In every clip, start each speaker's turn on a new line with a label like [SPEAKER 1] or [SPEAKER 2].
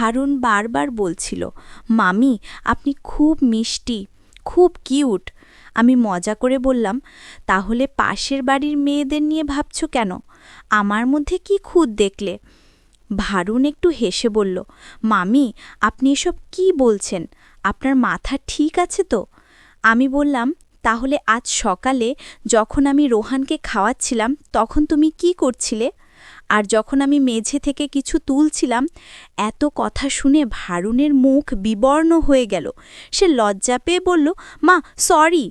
[SPEAKER 1] ভারুন বারবার বলছিল, মামি আপনি খুব মিষ্টি, খুব কিউট। আমি মজা করে বললাম, তাহলে পাশের বাড়ির মেয়েদের নিয়ে ভাবছ কেন? আমার মধ্যে কি খুঁত দেখলে? ভারুন একটু হেসে বলল, মামি আপনি এসব কি বলছেন? আপনার মাথা ঠিক আছে তো? আমি বললাম, তাহলে আজ সকালে যখন আমি রোহানকে খাওয়াচ্ছিলাম তখন তুমি কি করছিলে? আর যখন আমি মেঝে থেকে কিছু তুলছিলাম? এত কথা শুনে ভারুনের মুখ বিবর্ণ হয়ে গেল। সে লজ্জা পেয়ে বলল, মা সরি।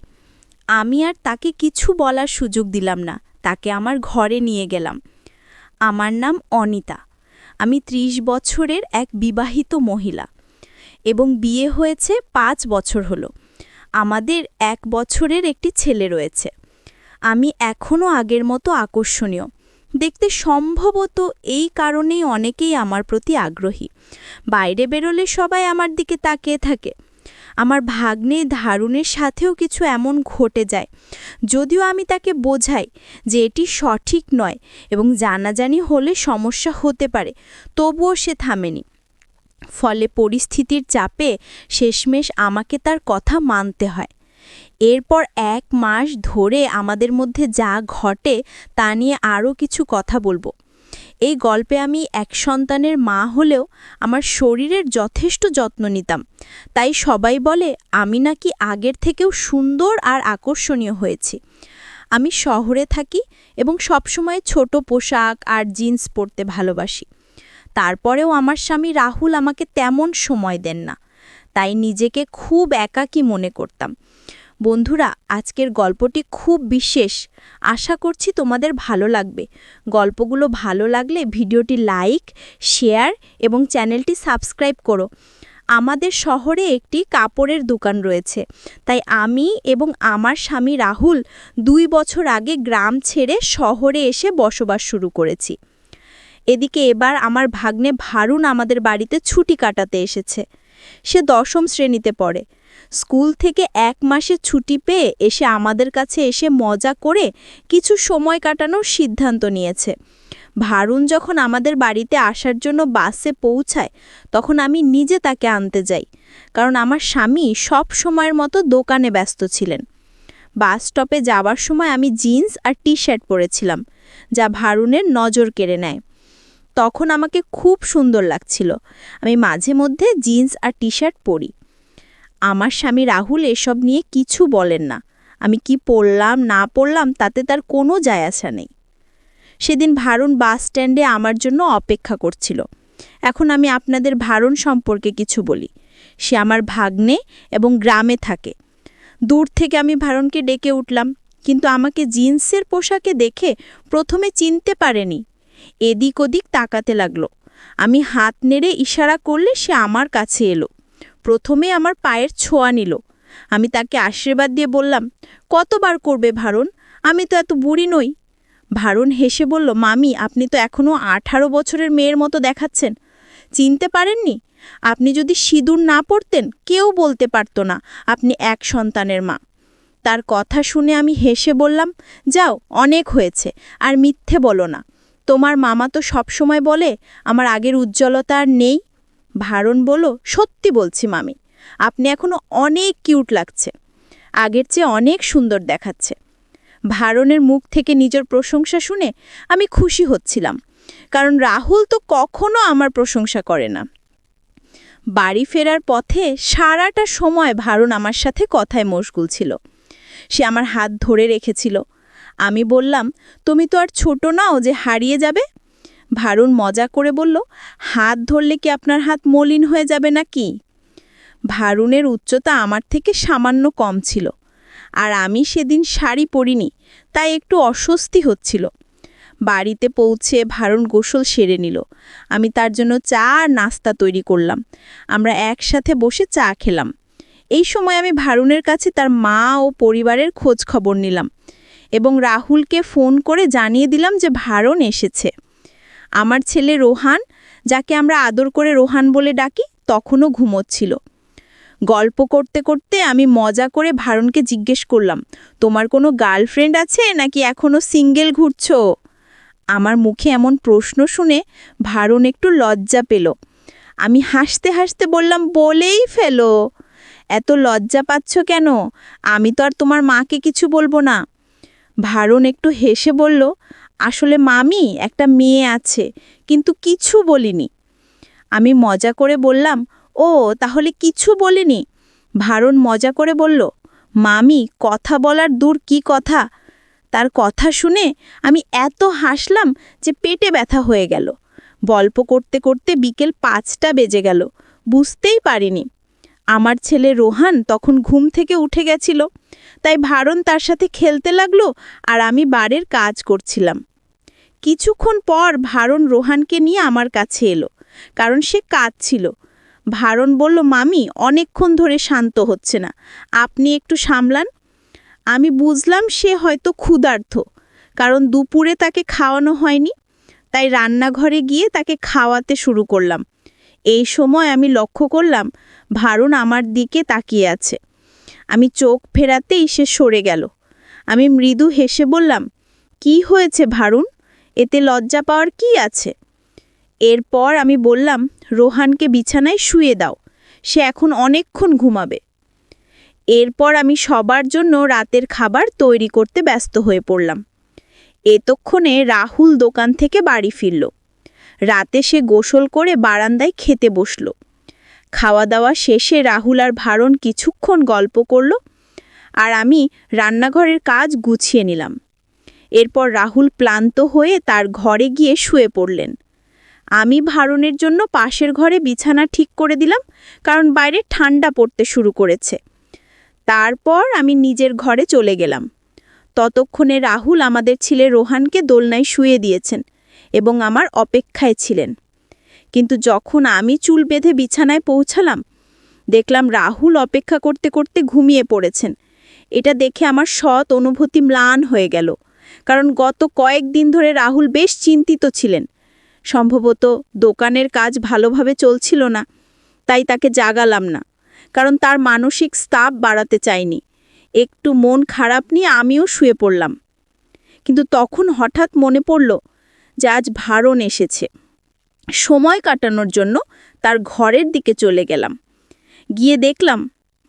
[SPEAKER 1] আমি আর তাকে কিছু বলার সুযোগ দিলাম না, তাকে আমার ঘরে নিয়ে গেলাম। আমার নাম অনিতা। আমি ৩০ বছরের এক বিবাহিত মহিলা এবং বিয়ে হয়েছে ৫ বছর হলো। আমাদের ১ বছরের একটি ছেলে রয়েছে। আমি এখনও আগের মতো আকর্ষণীয় দেখতে, সম্ভবত এই কারণেই অনেকেই আমার প্রতি আগ্রহী। বাইরে বেরোলে সবাই আমার দিকে তাকিয়ে থাকে। আমার ভাগ্নে ধারুনের সাথেও কিছু এমন ঘটে যায়, যদিও আমি তাকে বোঝাই যে এটি সঠিক নয় এবং জানাজানি হলে সমস্যা হতে পারে, তবুও সে থামেনি। ফলে পরিস্থিতির চাপে শেষমেশ আমাকে তার কথা মানতে হয়। এরপর ১ মাস ধরে আমাদের মধ্যে যা ঘটে তা নিয়ে আরও কিছু কথা বলবো। এই গল্পে আমি এক সন্তানের মা হলেও আমার শরীরের যথেষ্ট যত্ন নিতাম, তাই সবাই বলে আমি নাকি আগের থেকেও সুন্দর আর আকর্ষণীয় হয়েছি। আমি শহরে থাকি এবং সবসময় ছোট পোশাক আর জিন্স পরতে ভালোবাসি। তারপরেও আমার স্বামী রাহুল আমাকে তেমন সময় দেন না, তাই নিজেকে খুব একাকী মনে করতাম। বন্ধুরা, আজকের গল্পটি খুব বিশেষ। আশা করছি তোমাদের ভালো লাগবে। গল্পগুলো ভালো লাগলে ভিডিওটি লাইক, শেয়ার এবং চ্যানেলটি সাবস্ক্রাইব করো। আমাদের শহরে একটি কাপড়ের দোকান রয়েছে, তাই আমি এবং আমার স্বামী রাহুল ২ বছর আগে গ্রাম ছেড়ে শহরে এসে বসবাস শুরু করেছি। এদিকে এবার আমার ভাগ্নে ভারুন আমাদের বাড়িতে ছুটি কাটাতে এসেছে। সে ১০ম শ্রেণীতে পড়ে। স্কুল থেকে ১ মাসের ছুটি পেয়ে এসে আমাদের কাছে এসে মজা করে কিছু সময় কাটানোর সিদ্ধান্ত নিয়েছে। ভারুন যখন আমাদের বাড়িতে আসার জন্য বাসে পৌঁছায়, তখন আমি নিজে তাকে আনতে যাই, কারণ আমার স্বামী সব সময়ের মতো দোকানে ব্যস্ত ছিলেন। বাস স্টপে যাওয়ার সময় আমি জিন্স আর টি-শার্ট পরেছিলাম, যা ভারুনের নজর কেড়ে নেয়। তখন আমাকে খুব সুন্দর লাগছিল। আমি মাঝে মধ্যে জিন্স আর টি-শার্ট পরি। আমার স্বামী রাহুল এসব নিয়ে কিছু বলেন না। আমি কি পরলাম না পরলাম তাতে তার কোনো যায় আসা নেই। সেদিন ভারুন বাস স্ট্যান্ডে আমার জন্য অপেক্ষা করছিল। এখন আমি আপনাদের ভারুন সম্পর্কে কিছু বলি। সে আমার ভাগ্নে এবং গ্রামে থাকে। দূর থেকে আমি ভারুনকে ডেকে উঠলাম, কিন্তু আমাকে জিন্সের পোশাকে দেখে প্রথমে চিনতে পারেনি। এদিক ওদিক তাকাতে লাগলো। আমি হাত নেড়ে ইশারা করলে সে আমার কাছে এলো। প্রথমে আমার পায়ের ছোঁয়া নিল। আমি তাকে আশীর্বাদ দিয়ে বললাম, কতবার করবে ভারুন? আমি তো এত বুড়ি নই। ভারুন হেসে বলল, মামি আপনি তো এখনও ১৮ বছরের মেয়ের মতো দেখাচ্ছেন। চিনতে পারেননি? আপনি যদি সিঁদুর না পরতেন কেউ বলতে পারত না আপনি এক সন্তানের মা। তার কথা শুনে আমি হেসে বললাম, যাও অনেক হয়েছে, আর মিথ্যে বলো না। তোমার মামা তো সবসময় বলে আমার আগের উজ্জ্বলতা আর নেই। ভারুন বলল, সত্যি বলছি মামি, আপনি এখনো অনেক কিউট লাগছে, আগের চেয়ে অনেক সুন্দর দেখাচ্ছে। ভারুনের মুখ থেকে নিজের প্রশংসা শুনে আমি খুশি হচ্ছিলাম, কারণ রাহুল তো কখনো আমার প্রশংসা করে না। বাড়ি ফেরার পথে সারাটা সময় ভারুন আমার সাথে কথায় মশগুল ছিল। সে আমার হাত ধরে রেখেছিল। আমি বললাম, তুমি তো আর ছোট নাও যে হারিয়ে যাবে। ভারুন মজা করে বলল, হাত ধরলে কি আপনার হাত মলিন হয়ে যাবে নাকি? ভারুনের উচ্চতা আমার থেকে সামান্য কম ছিল, আর আমি সেদিন শাড়ি পরিনি, তাই একটু অস্বস্তি হচ্ছিল। বাড়িতে পৌঁছে ভারুন গোসল সেরে নিল। আমি তার জন্য চা আর নাস্তা তৈরি করলাম। আমরা একসাথে বসে চা খেলাম। এই সময় আমি ভারুনের কাছে তার মা ও পরিবারের খোঁজ খবর নিলাম এবং রাহুলকে ফোন করে জানিয়ে দিলাম যে ভারুন এসেছে। আমার ছেলে রোহান, যাকে আমরা আদর করে রোহান বলে ডাকি, তখনও ঘুমোচ্ছিল। গল্প করতে করতে আমি মজা করে ভারুনকে জিজ্ঞেস করলাম, তোমার কোনো গার্লফ্রেন্ড আছে নাকি এখনও সিঙ্গেল ঘুরছো? আমার মুখে এমন প্রশ্ন শুনে ভারুন একটু লজ্জা পেল। আমি হাসতে হাসতে বললাম, বলেই ফেলো। এত লজ্জা পাচ্ছ কেন? আমি তো আর তোমার মাকে কিছু বলবো না। ভারণ একটু হেসে বলল, আসলে মামি, একটা মেয়ে আছে, কিন্তু কিছু বলিনি। আমি মজা করে বললাম, ও তাহলে কিছু বলিনি? ভারণ মজা করে বলল, মামি, কথা বলার দূর কি কথা। তার কথা শুনে আমি এত হাসলাম যে পেটে ব্যথা হয়ে গেল। গল্প করতে করতে বিকেল 5টা বেজে গেল, বুঝতেই পারিনি। আমার ছেলে রোহান তখন ঘুম থেকে উঠে গেছিল, তাই ভারণ তার সাথে খেলতে লাগলো আর আমি বাড়ির কাজ করছিলাম। কিছুক্ষণ পর ভারণ রোহানকে নিয়ে আমার কাছে এলো, কারণ সে কাঁদছিল। ভারণ বলল, মামি, অনেকক্ষণ ধরে শান্ত হচ্ছে না, আপনি একটু সামলান। আমি বুঝলাম সে হয়তো ক্ষুধার্ত, কারণ দুপুরে তাকে খাওয়ানো হয়নি। তাই রান্নাঘরে গিয়ে তাকে খাওয়াতে শুরু করলাম। এই সময় আমি লক্ষ্য করলাম ভারণ আমার দিকে তাকিয়ে আছে। আমি চোখ ফেরাতেই সে সরে গেল। আমি মৃদু হেসে বললাম, কি হয়েছে ভারণ? এতে লজ্জা পাওয়ার কি আছে? এরপর আমি বললাম, রোহানকে বিছানায় শুয়ে দাও, সে এখন অনেকক্ষণ ঘুমাবে। এরপর আমি সবার জন্য রাতের খাবার তৈরি করতে ব্যস্ত হয়ে পড়লাম। এতক্ষণে রাহুল দোকান থেকে বাড়ি ফিরল। রাতে সে গোসল করে বারান্দায় খেতে বসল। খাওয়া দাওয়া শেষে রাহুল আর ভারণ কিছুক্ষণ গল্প করল, আর আমি রান্নাঘরের কাজ গুছিয়ে নিলাম। এরপর রাহুল ক্লান্ত হয়ে তার ঘরে গিয়ে শুয়ে পড়লেন। আমি ভারণের জন্য পাশের ঘরে বিছানা ঠিক করে দিলাম, কারণ বাইরে ঠান্ডা পড়তে শুরু করেছে। তারপর আমি নিজের ঘরে চলে গেলাম। ততক্ষণে রাহুল আমাদের ছেলে রোহানকে দোলনায় শুয়ে দিয়েছেন এবং আমার অপেক্ষায় ছিলেন। কিন্তু যখন আমি চুল বেঁধে বিছানায় পৌঁছালাম, দেখলাম রাহুল অপেক্ষা করতে করতে ঘুমিয়ে পড়েছেন। এটা দেখে আমার সৎ অনুভূতি ম্লান হয়ে গেল, কারণ গত কয়েকদিন ধরে রাহুল বেশ চিন্তিত ছিলেন। সম্ভবত দোকানের কাজ ভালোভাবে চলছিল না, তাই তাকে জাগালাম না, কারণ তার মানসিক চাপ বাড়াতে চাইনি। একটু মন খারাপ নিয়ে আমিও শুয়ে পড়লাম। কিন্তু তখন হঠাৎ মনে পড়ল যে আজ ভারণ এসেছে। সময় কাটানোর জন্য তার ঘরের দিকে চলে গেলাম। গিয়ে দেখলাম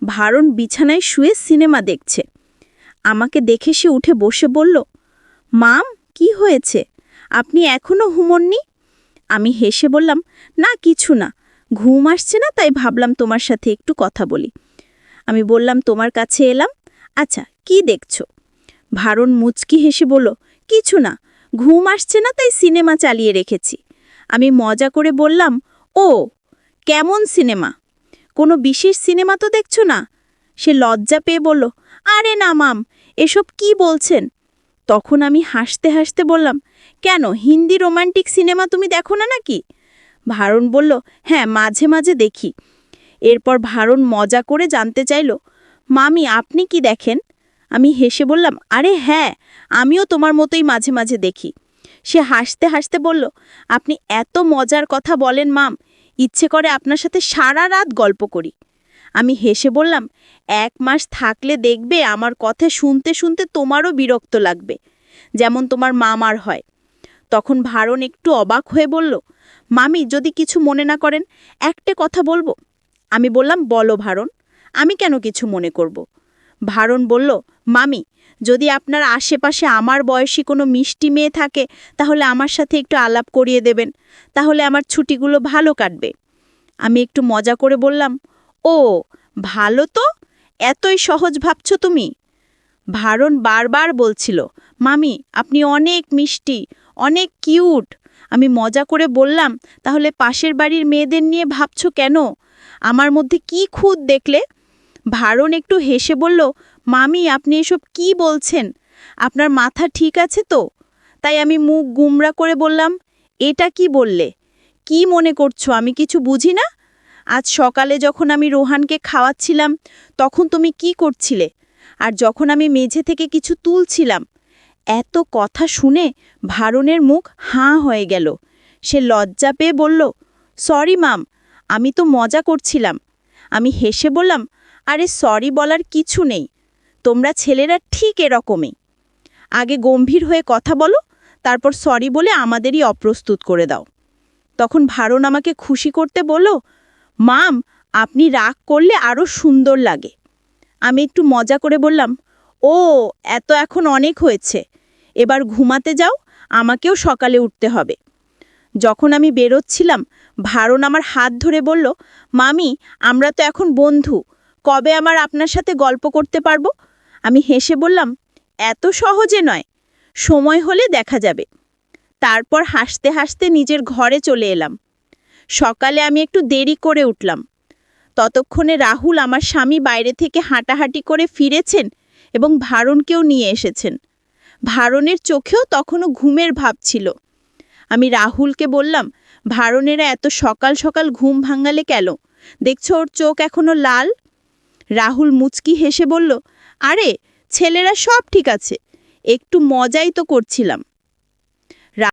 [SPEAKER 1] ভারণ বিছানায় শুয়ে সিনেমা দেখছে। আমাকে দেখে সে উঠে বসে বলল, মাম, কি হয়েছে? আপনি এখনও ঘুমোননি? আমি হেসে বললাম, না কিছু না, ঘুম আসছে না, তাই ভাবলাম তোমার সাথে একটু কথা বলি। আমি বললাম, তোমার কাছে এলাম। আচ্ছা, কি দেখছো? ভারণ মুচকি হেসে বলল, কিছু না, ঘুম আসছে না তাই সিনেমা চালিয়ে রেখেছি। আমি মজা করে বললাম, ও, কেমন সিনেমা? কোনো বিশেষ সিনেমা তো দেখছো না? সে লজ্জা পেয়ে বলল, আরে না মাম, এসব কি বলছেন? তখন আমি হাসতে হাসতে বললাম, কেন, হিন্দি রোমান্টিক সিনেমা তুমি দেখো না নাকি? ভারণ বলল, হ্যাঁ, মাঝে মাঝে দেখি। এরপর ভারণ মজা করে জানতে চাইল, মামি, আপনি কি দেখেন? আমি হেসে বললাম, আরে হ্যাঁ, আমিও তোমার মতোই মাঝে মাঝে দেখি। সে হাসতে হাসতে বলল, আপনি এত মজার কথা বলেন মাম, ইচ্ছে করে আপনার সাথে সারা রাত গল্প করি। আমি হেসে বললাম, 1 মাস থাকলে দেখবে আমার কথা শুনতে শুনতে তোমারও বিরক্ত লাগবে, যেমন তোমার মামার হয়। তখন ভারণ একটু অবাক হয়ে বলল, মামি, যদি কিছু মনে না করেন, একটা কথা বলবো। আমি বললাম, বলো ভারণ, আমি কেন কিছু মনে করব? ভারণ বলল, মামি, যদি আপনার আশেপাশে আমার বয়সী কোনো মিষ্টি মেয়ে থাকে, তাহলে আমার সাথে একটু আলাপ করিয়ে দেবেন, তাহলে আমার ছুটিগুলো ভালো কাটবে। আমি একটু মজা করে বললাম, ও, ভালো তো, এতই সহজ ভাবছো তুমি? ভারণ বারবার বলছিল, মামি, আপনি অনেক মিষ্টি, অনেক কিউট। আমি মজা করে বললাম, তাহলে পাশের বাড়ির মেয়েদের নিয়ে ভাবছো কেন? আমার মধ্যে কি খুঁত দেখলে? ভারণ একটু হেসে বলল, মামি, আপনি এসব কি বলছেন? আপনার মাথা ঠিক আছে তো? তাই আমি মুখ গুমরা করে বললাম, এটা কি বললে? কি মনে করছো আমি কিছু বুঝি না? আজ সকালে যখন আমি রোহানকে খাওয়াচ্ছিলাম, তখন তুমি কি করছিলে? আর যখন আমি মেঝে থেকে কিছু তুলছিলাম? এত কথা শুনে ভারণের মুখ হাঁ হয়ে গেল। সে লজ্জা পেয়ে বলল, সরি মাম, আমি তো মজা করছিলাম। আমি হেসে বললাম, আরে সরি বলার কিছু নেই, তোমরা ছেলেরা ঠিক এরকমই। আগে গম্ভীর হয়ে কথা বলো, তারপর সরি বলে আমাদেরই অপ্রস্তুত করে দাও।
[SPEAKER 2] তখন ভারণ আমাকে খুশি করতে বলল, মাম, আপনি রাগ করলে আরও সুন্দর লাগে। আমি একটু মজা করে বললাম, ও, এখন অনেক হয়েছে, এবার ঘুমাতে যাও, আমাকেও সকালে উঠতে হবে। যখন আমি বেরোচ্ছিলাম, ভারণ আমার হাত ধরে বলল, মামি, আমরা তো এখন বন্ধু, কবে আমার আপনার সাথে গল্প করতে পারবো? আমি হেসে বললাম, এত সহজে নয়, সময় হলে দেখা যাবে। তারপর হাসতে হাসতে নিজের ঘরে চলে এলাম। সকালে আমি একটু দেরি করে উঠলাম। ততক্ষণে রাহুল, আমার স্বামী, বাইরে থেকে হাঁটাহাঁটি করে ফিরেছেন এবং ভারণকেও নিয়ে এসেছেন। ভারণের চোখেও তখনও ঘুমের ভাব ছিল। আমি রাহুলকে বললাম, ভারণেরা এত সকাল সকাল ঘুম ভাঙালে কেন? দেখছো ওর চোখ এখনো লাল? রাহুল মুচকি হেসে বলল, আরে, ছেলেরা সব ঠিক আছে, একটু মজাই তো করছিলাম।